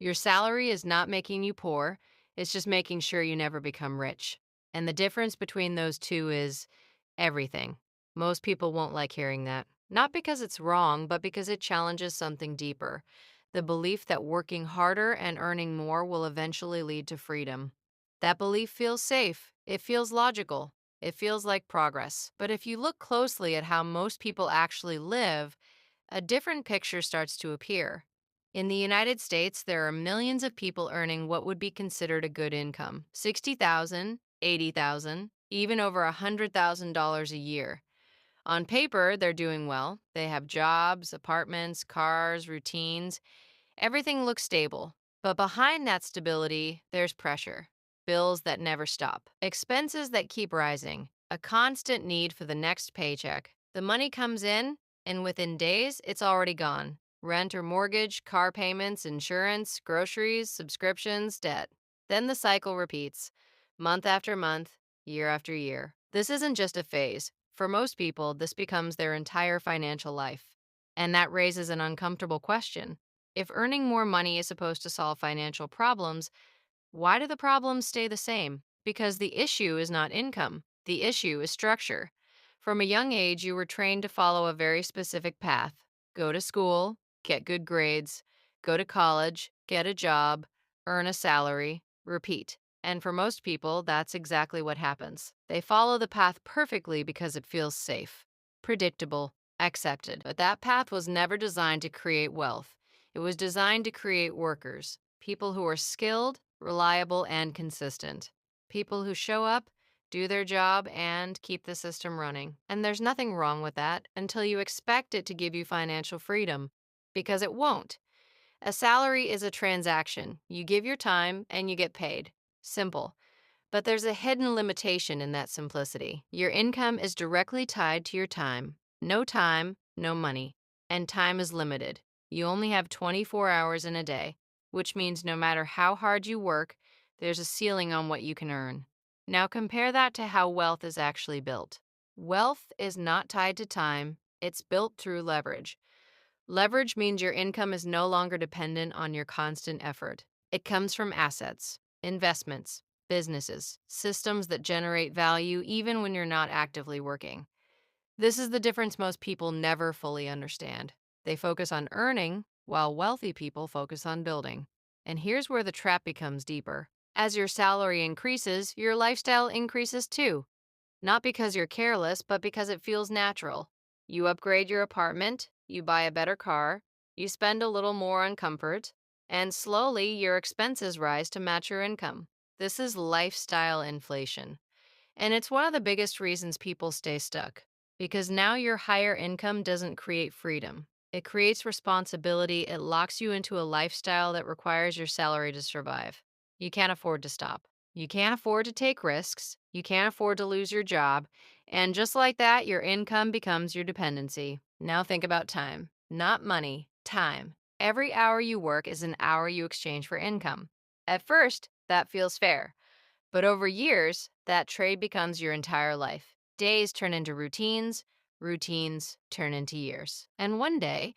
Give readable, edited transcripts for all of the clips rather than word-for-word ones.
Your salary is not making you poor, it's just making sure you never become rich. And the difference between those two is everything. Most people won't like hearing that. Not because it's wrong, but because it challenges something deeper, the belief that working harder and earning more will eventually lead to freedom. That belief feels safe, it feels logical, it feels like progress. But if you look closely at how most people actually live, a different picture starts to appear. In the United States, there are millions of people earning what would be considered a good income: 60,000, 80,000, even over $100,000 a year. On paper, they're doing well. They have jobs, apartments, cars, routines. Everything looks stable. But behind that stability, there's pressure: bills that never stop, expenses that keep rising, a constant need for the next paycheck. The money comes in, and within days, it's already gone. Rent or mortgage, car payments, insurance, groceries, subscriptions, debt. Then the cycle repeats, month after month, year after year. This isn't just a phase. For most people, this becomes their entire financial life. And that raises an uncomfortable question. If earning more money is supposed to solve financial problems, why do the problems stay the same? Because the issue is not income, the issue is structure. From a young age, you were trained to follow a very specific path: go to school, get good grades, go to college, get a job, earn a salary, repeat. And for most people, that's exactly what happens. They follow the path perfectly because it feels safe, predictable, accepted. But that path was never designed to create wealth. It was designed to create workers, people who are skilled, reliable, and consistent. People who show up, do their job, and keep the system running. And there's nothing wrong with that until you expect it to give you financial freedom, because it won't. A salary is a transaction. You give your time and you get paid. Simple. But there's a hidden limitation in that simplicity. Your income is directly tied to your time. No time, no money. And time is limited. You only have 24 hours in a day, which means no matter how hard you work, there's a ceiling on what you can earn. Now compare that to how wealth is actually built. Wealth is not tied to time, it's built through leverage. Leverage means your income is no longer dependent on your constant effort. It comes from assets, investments, businesses, systems that generate value even when you're not actively working. This is the difference most people never fully understand. They focus on earning, while wealthy people focus on building. And here's where the trap becomes deeper. As your salary increases, your lifestyle increases too. Not because you're careless, but because it feels natural. You upgrade your apartment, you buy a better car, you spend a little more on comfort, and slowly your expenses rise to match your income. This is lifestyle inflation. And it's one of the biggest reasons people stay stuck. Because now your higher income doesn't create freedom. It creates responsibility. It locks you into a lifestyle that requires your salary to survive. You can't afford to stop. You can't afford to take risks. You can't afford to lose your job. And just like that, your income becomes your dependency. Now think about time. Not money, time. Every hour you work is an hour you exchange for income. At first, that feels fair. But over years, that trade becomes your entire life. Days turn into routines, routines turn into years. And one day,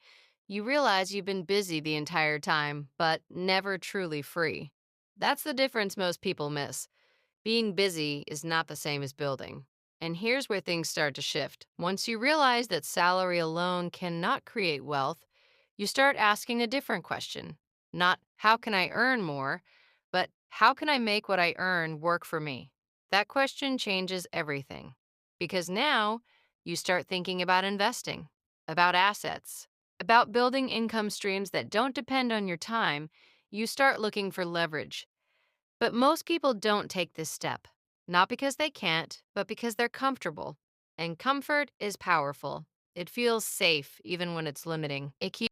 you realize you've been busy the entire time, but never truly free. That's the difference most people miss. Being busy is not the same as building. And here's where things start to shift. Once you realize that salary alone cannot create wealth, you start asking a different question. Not, how can I earn more, but how can I make what I earn work for me? That question changes everything. Because now you start thinking about investing, about assets, about building income streams that don't depend on your time. You start looking for leverage. But most people don't take this step, not because they can't, but because they're comfortable. And comfort is powerful. It feels safe even when it's limiting. It keeps